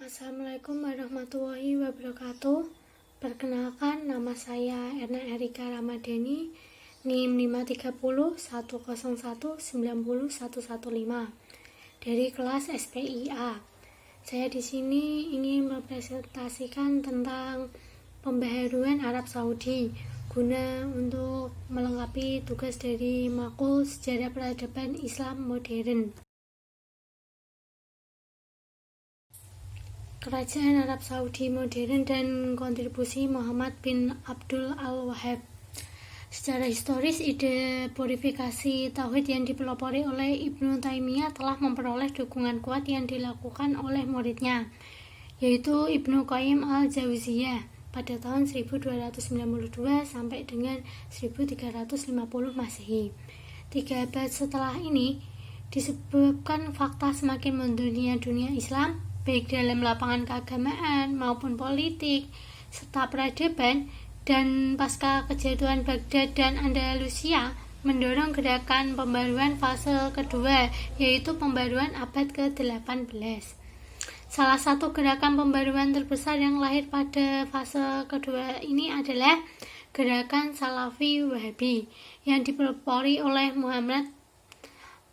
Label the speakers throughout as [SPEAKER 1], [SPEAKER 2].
[SPEAKER 1] Assalamualaikum warahmatullahi wabarakatuh. Perkenalkan, nama saya Erna Erika Ramadhani, NIM 53010190115 dari kelas SPIA. Saya di sini ingin mempresentasikan tentang pembaharuan Arab Saudi guna untuk melengkapi tugas dari makul sejarah peradaban Islam modern. Kerajaan Arab Saudi modern dan kontribusi Muhammad bin Abdul Al-Wahhab. Secara historis, ide purifikasi tauhid yang dipelopori oleh Ibnu Taimiyah telah memperoleh dukungan kuat yang dilakukan oleh muridnya, yaitu Ibnu Qayyim al-Jauziyah pada tahun 1292 sampai dengan 1350 Masehi. 3 abad setelah ini, disebabkan fakta semakin mundurnya dunia Islam, baik dalam lapangan keagamaan maupun politik, serta peradaban, dan pasca kejatuhan Baghdad dan Andalusia, mendorong gerakan pembaruan fase kedua, yaitu pembaruan abad ke-18. Salah satu gerakan pembaruan terbesar yang lahir pada fase kedua ini adalah gerakan Salafi Wahabi, yang dipelopori oleh Muhammad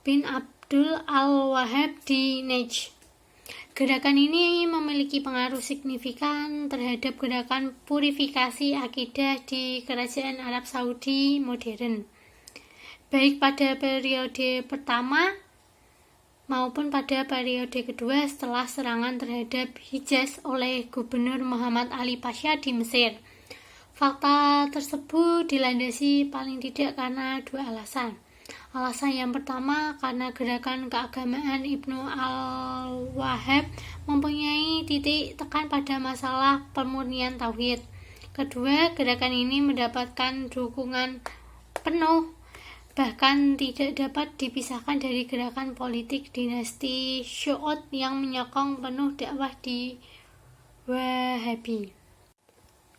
[SPEAKER 1] bin Abdul Al-Wahhab di Najd. Gerakan ini memiliki pengaruh signifikan terhadap gerakan purifikasi akidah di Kerajaan Arab Saudi modern, baik pada periode pertama maupun pada periode kedua setelah serangan terhadap Hijaz oleh Gubernur Muhammad Ali Pasha di Mesir. Fakta tersebut dilandasi paling tidak karena 2 alasan. Alasan yang pertama, karena gerakan keagamaan Ibnu Al-Wahhab mempunyai titik tekan pada masalah pemurnian tauhid. Kedua, gerakan ini mendapatkan dukungan penuh, bahkan tidak dapat dipisahkan dari gerakan politik dinasti Syi'at yang menyokong penuh dakwah di Wahabi.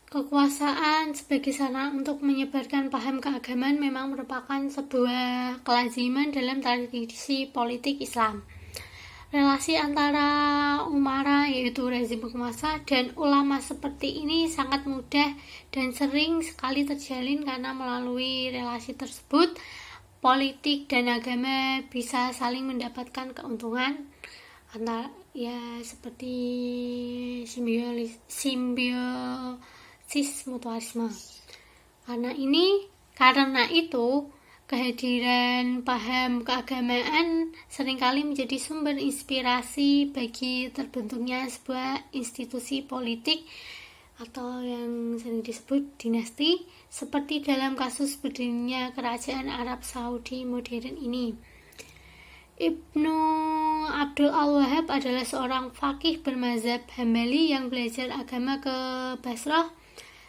[SPEAKER 1] Kekuasaan sebagai sarana untuk menyebarkan paham keagamaan memang merupakan sebuah kelaziman dalam tradisi politik Islam. Relasi antara umara, yaitu rezim penguasa, dan ulama seperti ini sangat mudah dan sering sekali terjalin karena melalui relasi tersebut, politik dan agama bisa saling mendapatkan keuntungan seperti simbiosis mutualisme. Karena itu, kehadiran paham keagamaan seringkali menjadi sumber inspirasi bagi terbentuknya sebuah institusi politik atau yang sering disebut dinasti, seperti dalam kasus berdirinya Kerajaan Arab Saudi modern ini. Ibnu Abdul Al-Wahhab adalah seorang faqih bermazhab Hambali yang belajar agama ke Basrah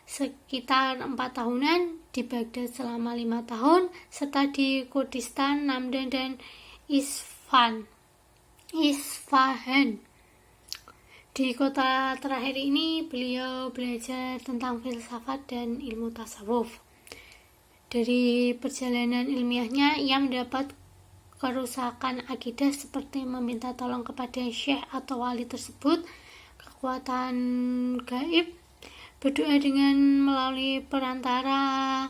[SPEAKER 1] sekitar 4 tahunan, di Baghdad selama 5 tahun, serta di Kurdistan, Namdan, dan Isfahan. Di kota terakhir ini, beliau belajar tentang filsafat dan ilmu tasawuf. Dari perjalanan ilmiahnya, ia mendapat kerusakan akidah seperti meminta tolong kepada syekh atau wali tersebut, kekuatan gaib, berdoa dengan melalui perantara,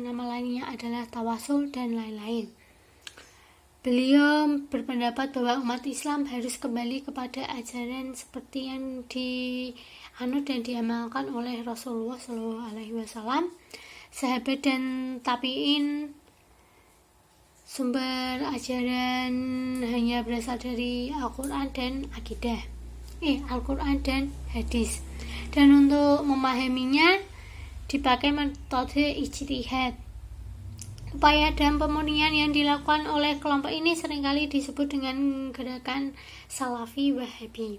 [SPEAKER 1] nama lainnya adalah tawasul, dan lain-lain. Beliau berpendapat bahwa umat Islam harus kembali kepada ajaran seperti yang dianut dan diamalkan oleh Rasulullah SAW, sahabat dan tabi'in. Sumber ajaran hanya berasal dari Al-Quran dan hadis, dan untuk memahaminya dipakai metode ijtihad. Upaya dan pemurnian yang dilakukan oleh kelompok ini seringkali disebut dengan gerakan Salafi Wahabi.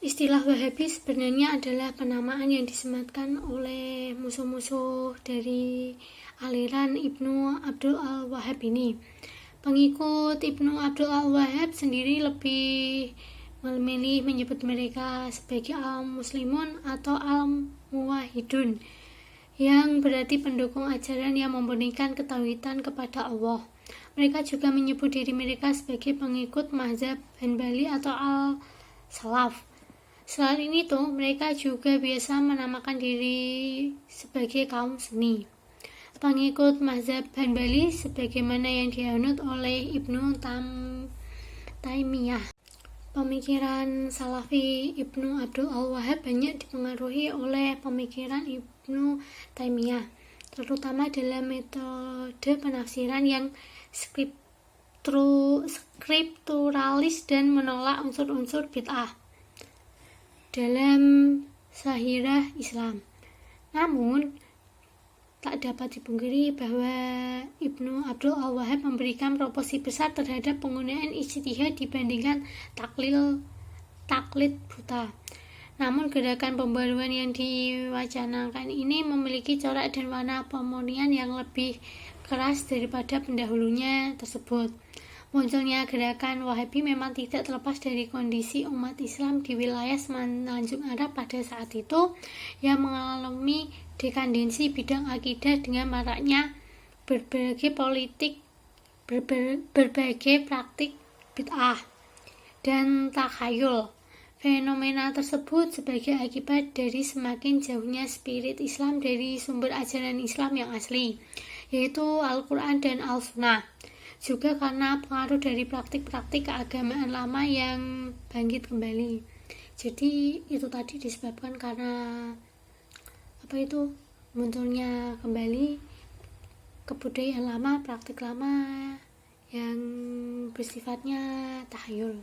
[SPEAKER 1] Istilah Wahabi sebenarnya adalah penamaan yang disematkan oleh musuh-musuh dari aliran Ibnu Abdul Al-Wahhab ini. Pengikut Ibnu Abdul Al-Wahhab sendiri lebih memilih menyebut mereka sebagai al-muslimun atau al-muwahhidun, yang berarti pendukung ajaran yang memurnikan ketauhidan kepada Allah. Mereka juga menyebut diri mereka sebagai pengikut mazhab Hanbali atau Al-Salaf. Selain itu, mereka juga biasa menamakan diri sebagai kaum Sunni. Pengikut mazhab Hanbali sebagaimana yang dianut oleh Ibnu Taimiyah. Pemikiran Salafi Ibnu Abdul Al-Wahhab banyak dipengaruhi oleh pemikiran Ibnu Taimiyah, terutama dalam metode penafsiran yang skripturalis dan menolak unsur-unsur bid'ah dalam zahirah Islam. Namun, tak dapat dipungkiri bahwa Ibnu Abdul Al-Wahhab memberikan proporsi besar terhadap penggunaan ijtihad dibandingkan taklid buta. Namun gerakan pembaruan yang diwacanakan ini memiliki corak dan warna pemurnian yang lebih keras daripada pendahulunya tersebut. Munculnya gerakan Wahabi memang tidak terlepas dari kondisi umat Islam di wilayah Semenanjung Arab pada saat itu yang mengalami dekandensi bidang akidah dengan maraknya berbagai praktik bid'ah dan takhayul. Fenomena tersebut sebagai akibat dari semakin jauhnya spirit Islam dari sumber ajaran Islam yang asli, yaitu Al-Quran dan Al-Sunnah. Juga karena pengaruh dari praktik-praktik keagamaan lama yang bangkit kembali. Jadi itu tadi disebabkan karena munculnya kembali kebudayaan lama, praktik lama yang bersifatnya takhayul.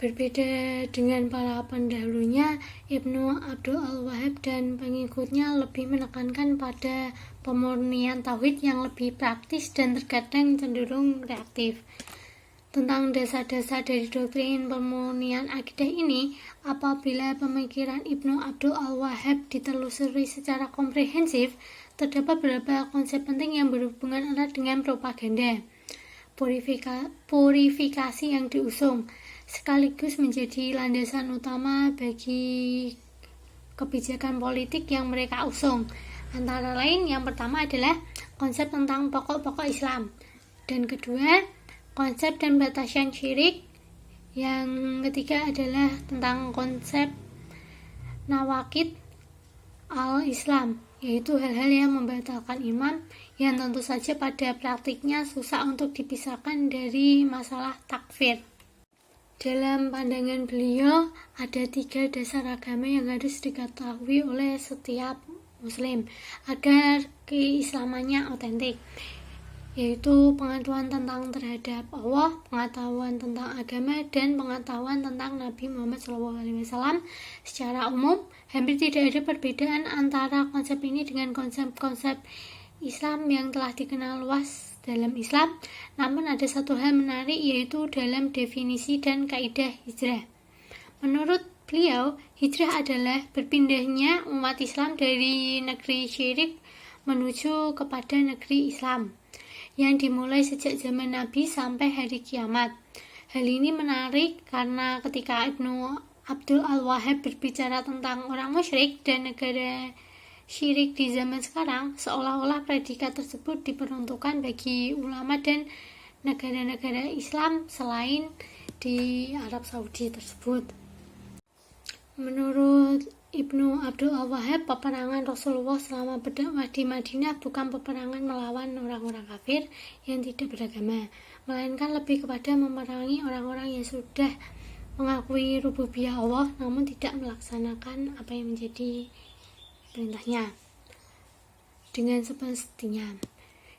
[SPEAKER 1] Berbeda dengan para pendahulunya, Ibnu Abdul Al-Wahhab dan pengikutnya lebih menekankan pada pemurnian tauhid yang lebih praktis dan terkadang cenderung reaktif. Tentang dasar-dasar dari doktrin pemurnian akidah ini, apabila pemikiran Ibnu Abdul Al-Wahhab ditelusuri secara komprehensif, terdapat beberapa konsep penting yang berhubungan erat dengan propaganda purifikasi yang diusung, sekaligus menjadi landasan utama bagi kebijakan politik yang mereka usung. Antara lain, yang pertama adalah konsep tentang pokok-pokok Islam, dan kedua, konsep dan batasan syirik. Yang ketiga adalah tentang konsep nawaqid al-Islam, yaitu hal-hal yang membatalkan iman, yang tentu saja pada praktiknya susah untuk dipisahkan dari masalah takfir. Dalam pandangan beliau, ada 3 dasar agama yang harus diketahui oleh setiap Muslim agar keislamannya otentik, yaitu pengetahuan tentang terhadap Allah, pengetahuan tentang agama, dan pengetahuan tentang Nabi Muhammad SAW. Secara umum, hampir tidak ada perbedaan antara konsep ini dengan konsep-konsep Islam yang telah dikenal luas dalam Islam. Namun ada satu hal menarik, yaitu dalam definisi dan kaidah hijrah. Menurut beliau, hijrah adalah berpindahnya umat Islam dari negeri syirik menuju kepada negeri Islam, yang dimulai sejak zaman Nabi sampai hari kiamat. Hal ini menarik karena ketika Ibnu Abdul Al-Wahhab berbicara tentang orang musyrik dan negara syirik di zaman sekarang, seolah-olah predikat tersebut diperuntukkan bagi ulama dan negara-negara Islam selain di Arab Saudi tersebut. Menurut Ibnu Abdul Al-Wahhab, peperangan Rasulullah selama berdakwah di Madinah bukan peperangan melawan orang-orang kafir yang tidak beragama, melainkan lebih kepada memerangi orang-orang yang sudah mengakui rububiyah Allah namun tidak melaksanakan apa yang menjadi perintahnya dengan semestinya.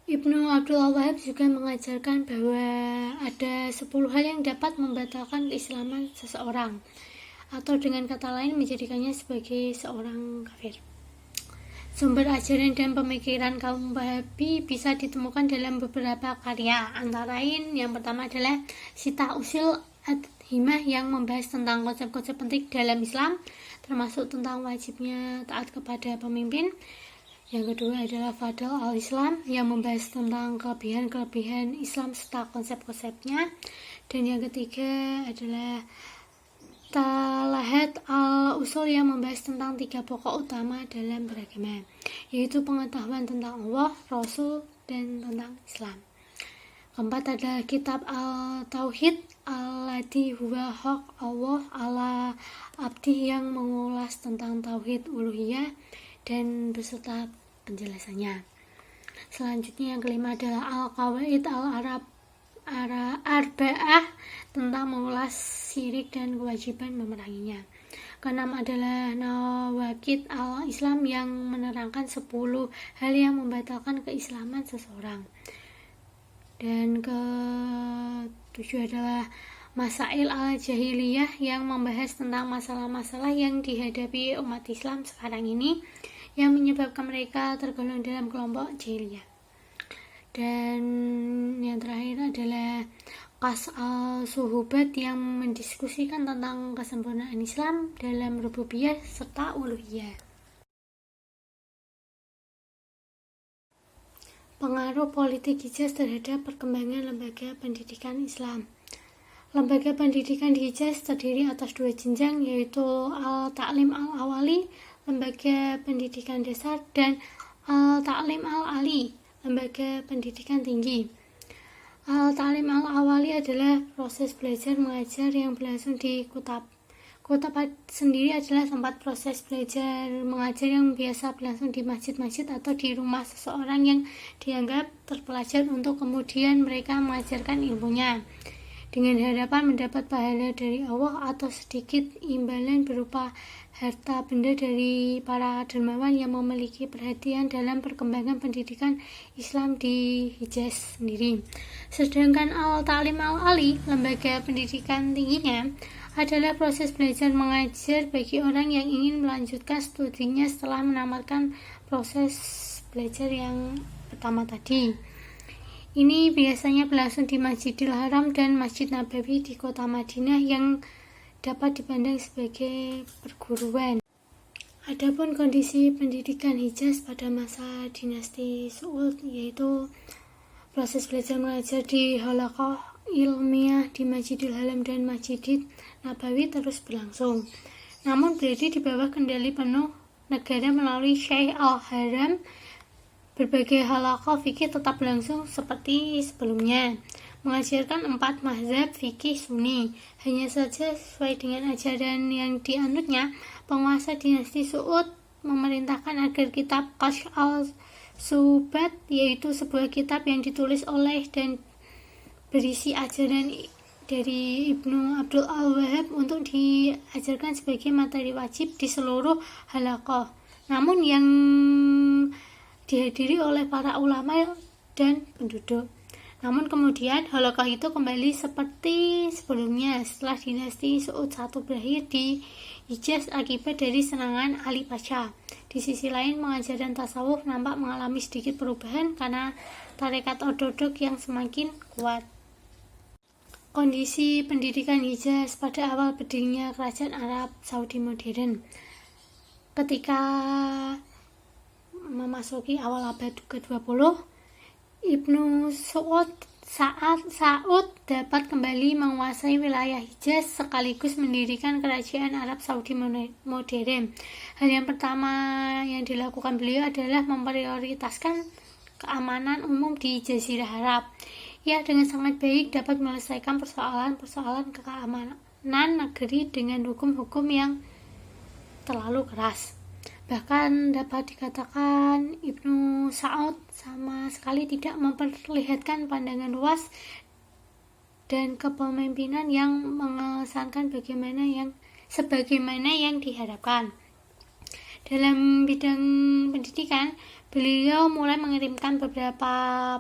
[SPEAKER 1] Ibnu Abdul Wahab juga mengajarkan bahwa ada 10 hal yang dapat membatalkan keislaman seseorang, atau dengan kata lain menjadikannya sebagai seorang kafir. Sumber ajaran dan pemikiran kaum Wahabi bisa ditemukan dalam beberapa karya, antara lain yang pertama adalah Sitah Usul Ad-Himah yang membahas tentang konsep-konsep penting dalam Islam, termasuk tentang wajibnya taat kepada pemimpin. Yang kedua adalah Fadl al-Islam yang membahas tentang kelebihan-kelebihan Islam serta konsep-konsepnya. Dan yang ketiga adalah Mustalahat al-usul yang membahas tentang 3 pokok utama dalam beragama, yaitu pengetahuan tentang Allah, Rasul, dan tentang Islam. Keempat adalah kitab al-tauhid alladzi huwa haq Allah ala abdi yang mengulas tentang tauhid uluhiyah dan beserta penjelasannya. Selanjutnya yang kelima adalah al-qawaid arba'ah tentang mengulas syirik dan kewajiban memeranginya. Keenam adalah nawaqid al-Islam yang menerangkan 10 hal yang membatalkan keislaman seseorang. Dan ketujuh adalah masail al-jahiliyah yang membahas tentang masalah-masalah yang dihadapi umat Islam sekarang ini yang menyebabkan mereka tergolong dalam kelompok jahiliyah. Dan yang terakhir adalah Qas al-Suhubat yang mendiskusikan tentang kesempurnaan Islam dalam rububiyah serta uluhiyah. Pengaruh politik Hijaz terhadap perkembangan lembaga pendidikan Islam. Lembaga pendidikan di Hijaz terdiri atas 2 jenjang, yaitu Al-Ta'lim Al-Awali, lembaga pendidikan dasar, dan Al-Ta'lim Al-Ali, lembaga pendidikan tinggi. Al-Ta'lim Al-Awali adalah proses belajar mengajar yang berlangsung di kutab. Kutab sendiri adalah tempat proses belajar mengajar yang biasa berlangsung di masjid-masjid atau di rumah seseorang yang dianggap terpelajar untuk kemudian mereka mengajarkan ilmunya dengan harapan mendapat pahala dari Allah atau sedikit imbalan berupa harta benda dari para dermawan yang memiliki perhatian dalam perkembangan pendidikan Islam di Hijaz sendiri. Sedangkan Al-Ta'lim Al-Ali, lembaga pendidikan tingginya, adalah proses belajar mengajar bagi orang yang ingin melanjutkan studinya setelah menamatkan proses belajar yang pertama tadi. Ini biasanya berlangsung di Masjidil Haram dan Masjid Nabawi di kota Madinah yang dapat dipandang sebagai perguruan. Adapun kondisi pendidikan Hijaz pada masa dinasti Su'ud, yaitu proses belajar mengajar di halaqah ilmiah di Masjidil Haram dan Masjidil Nabawi terus berlangsung. Namun berada di bawah kendali penuh negara melalui Syekh Al-Haram. Berbagai halaqah fikih tetap berlangsung seperti sebelumnya, mengajarkan 4 mazhab fikih Sunni. Hanya saja sesuai dengan ajaran yang dianutnya, penguasa dinasti Su'ud memerintahkan agar kitab Kashf al-Subat, yaitu sebuah kitab yang ditulis oleh dan berisi ajaran dari Ibnu Abdul Al-Wahhab, untuk diajarkan sebagai materi wajib di seluruh halaqah. Namun yang dihadiri oleh para ulama dan penduduk. Namun kemudian halaqah itu kembali seperti sebelumnya setelah dinasti Su'ud I berakhir di Hijaz akibat dari serangan Ali Pasha. Di sisi lain, pengajaran tasawuf nampak mengalami sedikit perubahan karena tarekat ortodok yang semakin kuat. Kondisi pendidikan Hijaz pada awal berdirinya kerajaan Arab Saudi modern. Ketika memasuki awal abad ke-20, Ibnu Saud dapat kembali menguasai wilayah Hijaz sekaligus mendirikan kerajaan Arab Saudi modern. Hal yang pertama yang dilakukan beliau adalah memprioritaskan keamanan umum di Jazirah Arab. Ia dengan sangat baik dapat menyelesaikan persoalan keamanan negeri dengan hukum-hukum yang terlalu keras. Bahkan dapat dikatakan Ibnu Saud sama sekali tidak memperlihatkan pandangan luas dan kepemimpinan yang mengesankan sebagaimana yang diharapkan. Dalam bidang pendidikan, beliau mulai mengirimkan beberapa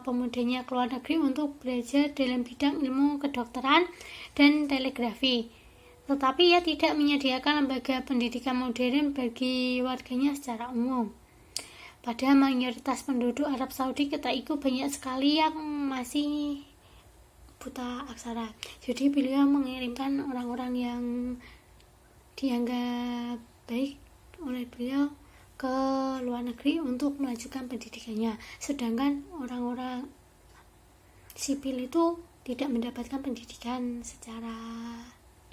[SPEAKER 1] pemudanya ke luar negeri untuk belajar dalam bidang ilmu kedokteran dan telegrafi. Tetapi ia tidak menyediakan lembaga pendidikan modern bagi warganya secara umum. Pada mayoritas penduduk Arab Saudi ketika itu banyak sekali yang masih buta aksara. Jadi beliau mengirimkan orang-orang yang dianggap baik oleh beliau ke luar negeri untuk melanjutkan pendidikannya. Sedangkan orang-orang sipil itu tidak mendapatkan pendidikan secara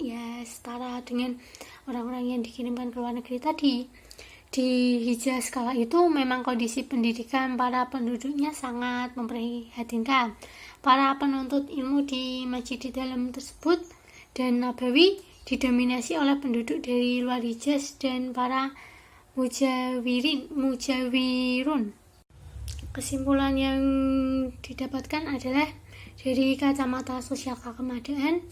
[SPEAKER 1] ya setara dengan orang-orang yang dikirimkan ke luar negeri tadi. Di Hijaz kala itu memang kondisi pendidikan para penduduknya sangat memprihatinkan. Para penuntut ilmu di masjid di dalam tersebut dan Nabawi didominasi oleh penduduk dari luar Hijaz dan para mujawirun. Kesimpulan yang didapatkan adalah dari kacamata sosial keagamaan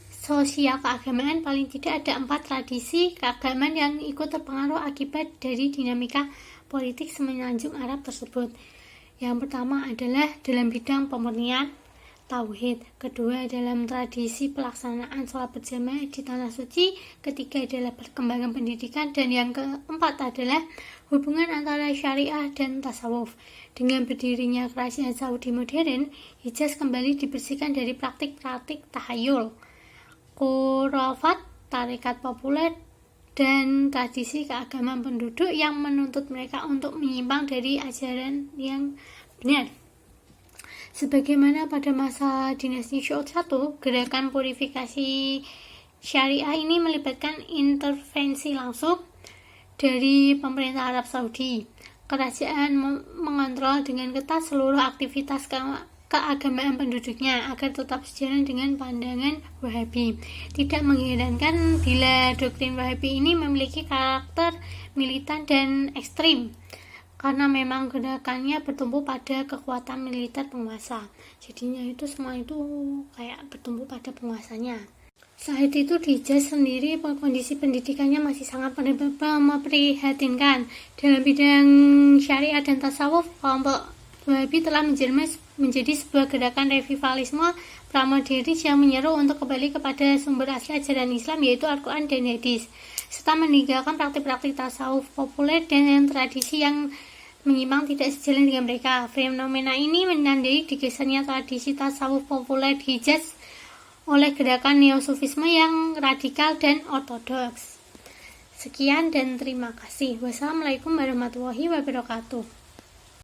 [SPEAKER 1] paling tidak ada 4 tradisi keagamaan yang ikut terpengaruh akibat dari dinamika politik semenanjung Arab tersebut. Yang pertama adalah dalam bidang pemurnian tauhid, kedua dalam tradisi pelaksanaan sholat berjamaah di tanah suci, ketiga adalah perkembangan pendidikan, dan yang keempat adalah hubungan antara syariah dan tasawuf. Dengan berdirinya kerajaan Saudi modern, Hijaz kembali dibersihkan dari praktik-praktik tahayul, khurafat, tarekat populer, dan tradisi keagamaan penduduk yang menuntut mereka untuk menyimpang dari ajaran yang benar. Sebagaimana pada masa dinasti Saud I, gerakan purifikasi syariah ini melibatkan intervensi langsung dari pemerintah Arab Saudi. Kerajaan mengontrol dengan ketat seluruh aktivitas keagamaan penduduknya agar tetap sejalan dengan pandangan Wahabi. Tidak mengherankan bila doktrin Wahabi ini memiliki karakter militan dan ekstrim, karena memang gerakannya bertumbuh pada kekuatan militer penguasa. Jadinya itu semua itu kayak bertumbuh pada penguasanya. Saat itu di Hijaz sendiri kondisi pendidikannya masih sangat memprihatinkan. Dalam bidang syariah dan tasawuf, kelompok Wahabi telah menjadi sebuah gerakan revivalisme pramodernis yang menyeru untuk kembali kepada sumber asli ajaran Islam, yaitu Al-Quran dan Hadis, serta meninggalkan praktik-praktik tasawuf populer dan tradisi yang menyimpang tidak sejalan dengan mereka. Fenomena ini menandai digesernya tradisi tasawuf populer di Hijaz oleh gerakan neosufisme yang radikal dan ortodoks. Sekian dan terima kasih. Wassalamualaikum warahmatullahi wabarakatuh.